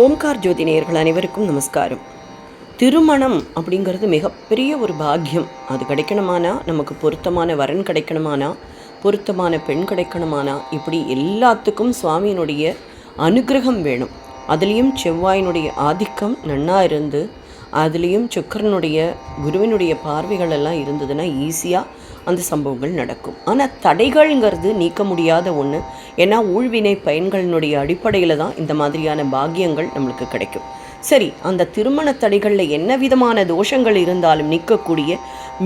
ஓம்கார் ஜோதி நேயர்கள் அனைவருக்கும் நமஸ்காரம். திருமணம் அப்படிங்கிறது மிகப்பெரிய ஒரு பாக்கியம். அது கிடைக்கணுமானா, நமக்கு பொருத்தமான வரன் கிடைக்கணுமானா, பொருத்தமான பெண் கிடைக்கணுமானா, இப்படி எல்லாத்துக்கும் சுவாமியினுடைய அனுகிரகம் வேணும். அதுலேயும் செவ்வாயினுடைய ஆதிக்கம் நன்னா இருந்து, அதுலேயும் சுக்கரனுடைய குருவினுடைய பார்வைகள் எல்லாம் இருந்ததுன்னா ஈஸியாக அந்த சம்பவங்கள் நடக்கும். ஆனால் தடைகள்ங்கிறது நீக்க முடியாத ஒன்று. ஏன்னா ஊழ்வினை பயன்களினுடைய அடிப்படையில் தான் இந்த மாதிரியான பாக்கியங்கள் நம்மளுக்கு கிடைக்கும். சரி, அந்த திருமண தடைகளில் என்ன விதமான தோஷங்கள் இருந்தாலும் நீக்கக்கூடிய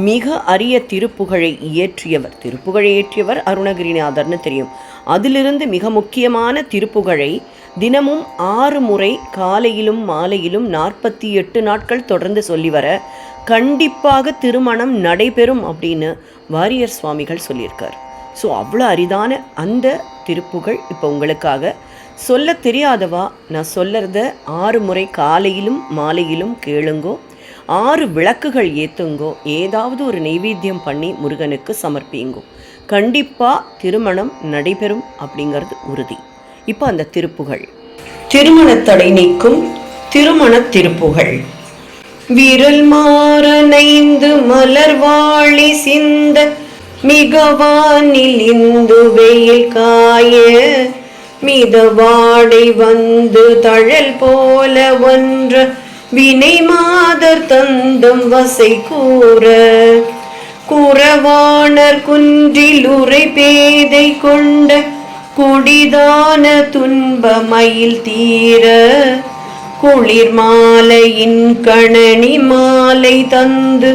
மிக அரிய திருப்புகழை இயற்றியவர் அருணகிரிநாதர்னு தெரியும். அதிலிருந்து மிக முக்கியமான திருப்புகழை தினமும் 6 முறை காலையிலும் மாலையிலும் 48 நாட்கள் தொடர்ந்து சொல்லி வர கண்டிப்பாக திருமணம் நடைபெறும் அப்படின்னு வாரியர் சுவாமிகள் சொல்லியிருக்கார். ஸோ அவ்வளோ அரிதான அந்த திருப்புகழ் இப்போ உங்களுக்காக. சொல்ல தெரியாதவா நான் சொல்லறத 6 முறை காலையிலும் மாலையிலும் கேளுங்கோ. 6 விளக்குகள் ஏற்றுங்கோ. ஏதாவது ஒரு நெய்வேத்தியம் பண்ணி முருகனுக்கு சமர்ப்பிங்கோ. கண்டிப்பாக திருமணம் நடைபெறும் அப்படிங்கிறது உறுதி. இப்போ அந்த திருப்புகழ். திருமணத்தடை நீக்கும் திருமண திருப்புகழ். விரல் மாறனைந்து மலர்வாழி சிந்த மிகவானில் இந்து வெயில் காய மிதவாடை வந்து தழல் போல ஒன்ற வினை மாதர் தந்தம் வசை கூற குறவாணர் குன்றில் உரை பேதை கொண்ட குடிதான துன்ப மயில் தீர குளிர் மாலையின் கணனி மாலை தந்து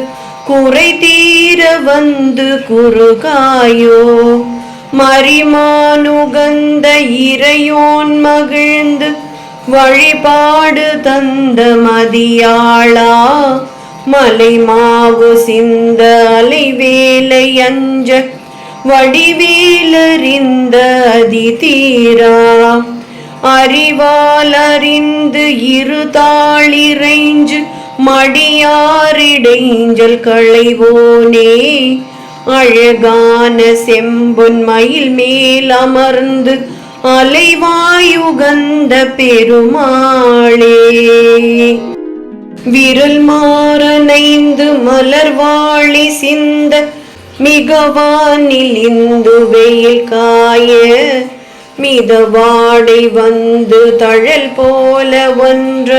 குறை தீர வந்து குறுகாயோ மரிமானுகந்த இறையோன் மகிழ்ந்து வழிபாடு தந்த மதியாளா மலை மாவு சிந்த அலை வேலை அஞ்ச வடிவேலறிந்த அதி தீரா அறிவால் அறிந்து இருதாளிரைஞ்சு மடியாரிடைஞ்சல் களைவோனே அழகான செம்பொன் மயில் மேல் அமர்ந்து அலைவாயுகந்த பெருமாளே விரல் மாறனைந்து மலர்வாழி சிந்த மிகவானில் இந்து வெயில் காய மிதவாடை வந்து தழல் போல ஒன்ற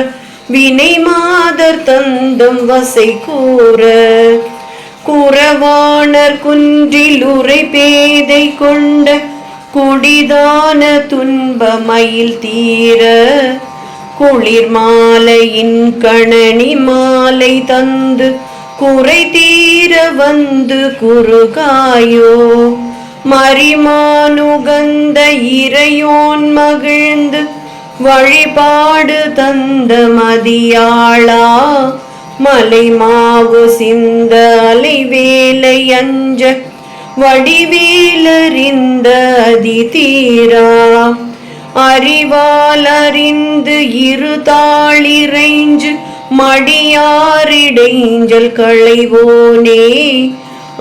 வினை மாதர் தந்தம் வசை கூற குறவாணர் குன்றில் உரை பேதை கொண்ட குடிதான துன்ப மயில் தீர குளிர் மாலையின் கணனி மாலை தந்து குறை தீர வந்து குறுகாயோ மரிமானுகந்த இறையோன் மகிழ்ந்து வழிபாடு தந்த மதியாளா மலை மாவு சிந்த அலை வேலை அஞ்ச வடிவேலறிந்த அதி தீரா அறிவால் அறிந்து இருதாளிரைஞ்சு மடியாரிடைஞ்சல் களைவோனே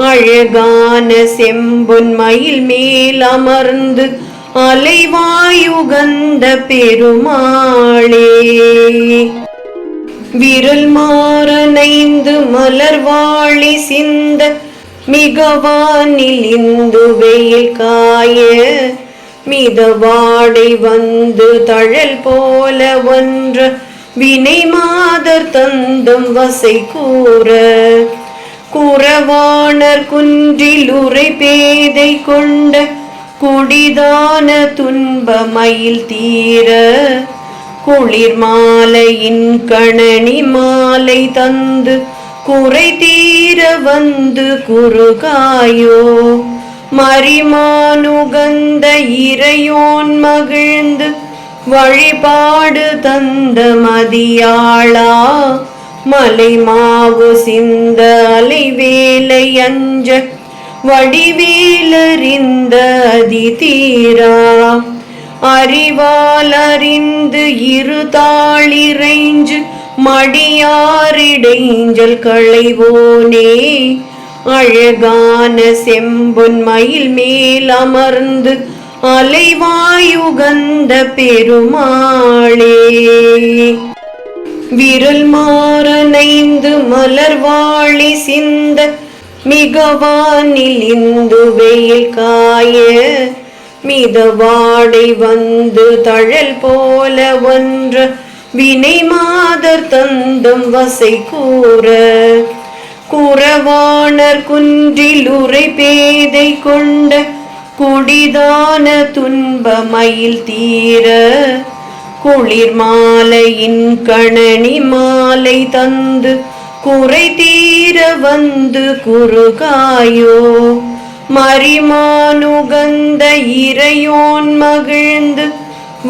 அழகான செம்பொன் மயில் மேல் அமர்ந்து அலைவாயுகந்த பெருமாளே விரல் மாறனைந்து மலர்வாழி சிந்த மிகவானில் இந்து வெயில் காய மிதவாடை வந்து தழல் போல ஒன்ற வினை மாதர் தந்தம் வசை கூற குறவாணர் குன்றில் உரை பேதை கொண்ட குடிதான துன்ப மயில் தீர குளிர் மாலையின் கணனி மாலை தந்து குறை தீர வந்து குறுகாயோ மரிமானுகந்த இறையோன் மகிழ்ந்து வழிபாடு தந்த மதியாளா மலை மாவு சிந்த அலை வேலை அஞ்ச வடிவேலறிந்த அதி தீரா அறிவால் அறிந்து இருதாளிரைஞ்சு மடியாரிடைஞ்சல் களைவோனே அழகான செம்பொன் மயில் மேல் அமர்ந்து அலைவாயுகந்த பெருமாளே. விரல் மாறனைந்து மலர்வாழி சிந்த மிகவானில் இந்து வெயில் காய மிதவாடை வந்து தழல் போல ஒன்ற வினை மாதர் தந்தம் வசை கூற குறவாணர் குன்றில் உரை பேதை கொண்ட குடிதான துன்ப மயில் தீர குளிர் மாலையின் கணனி மாலை தந்து குறை தீர வந்து குறுகாயோ. மரிமானுகந்த இறையோன் மகிழ்ந்து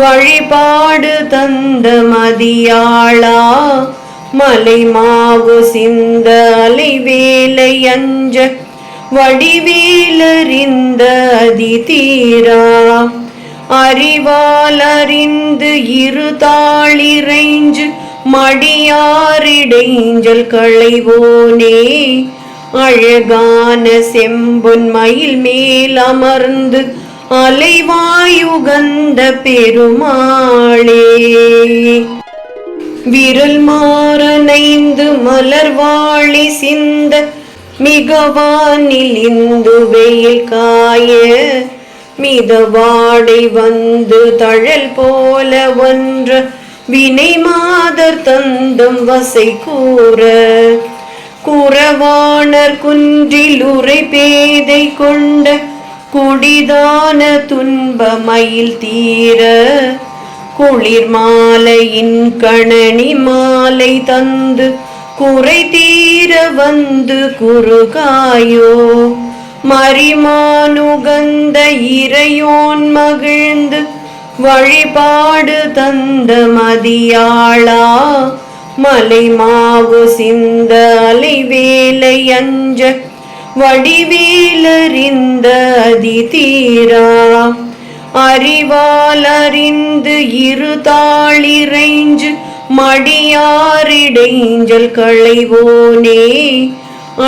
வழிபாடு தந்த மதியாளா மலை மாவு சிந்த அலைவேலை அஞ்ச வடிவேலறிந்த அதிதீரா. அறிவால் அறிந்து இரு தாளிரைஞ்சு மடியாரிடைஞ்சல் களைவோனே. அழகான செம்பொன் மயில் மேல் அமர்ந்து அலைவாயுகந்த பெருமாளே. விரல் மாறனைந்து மலர்வாழி சிந்த மிகவானில் இந்து வெயில் காய மிதவாடை வந்து தழல் போல ஒன்ற வினை மாதர் தந்தம் வசை கூற குறவாணர் குன்றில் உரை பேதை கொண்ட குடிதான துன்ப மயில் தீர குளிர் மாலையின் கணனி மாலை தந்து குறை தீர வந்து குறுகாயோ. மரிமானுகந்த இறையோன் மகிழ்ந்து வழிபாடு தந்த மதியாளா மலை மாவு சிந்த அலைவேலை அஞ்ச வடிவேலறிந்த அதிதீரா. அறிவால் அறிந்து இரு தாளிரைஞ்சு மடியாரிடைஞ்சல் களைவோனே.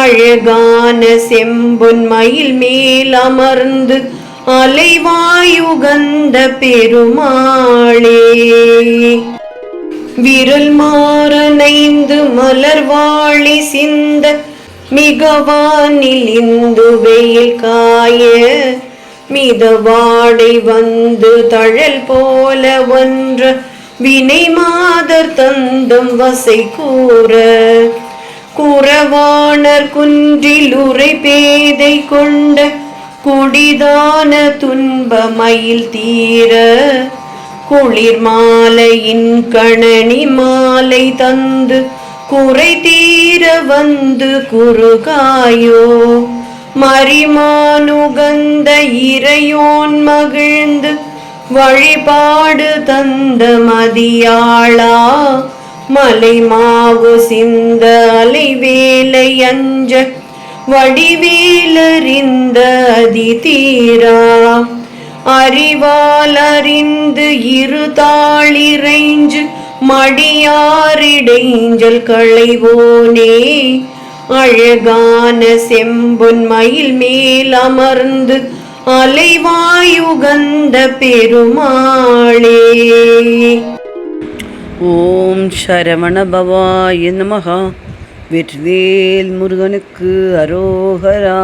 அழகான செம்பொன் மயில் மேல் அமர்ந்து அலைவாயுகந்த பெருமாளே. விரல் மாறனைந்து மலர்வாழி சிந்த மிகவானில் இந்து வெயில் காய மிதவாடை வந்து தழல் போல ஒன்ற வினை மாதர் தந்தம் வசை கூற குறவாணர் குன்றில் உரை பேதை கொண்ட குடிதான துன்ப மயில் தீர குளிர் மாலையின் கணனி மாலை தந்து குறை தீர வந்து குறுகாயோ. மரிமானுகந்த இறையோன் மகிழ்ந்து வழிபாடு தந்த மதியாளா மலை மாவு சிந்த அலைவேலை அஞ்ச வடிவேலறிந்த அதிதீரா. அறிவால் அறிந்து இரு தாளிரைஞ்சு மடியாரிடைஞ்சல் களைவோனே. அழகான செம்பொன் மயில் மேல் அமர்ந்து அலைவாயுகந்த பெருமாளே. ஓம் சரவண பவாய நமஹ. வெற்றிவேல் முருகனுக்கு அரோகரா.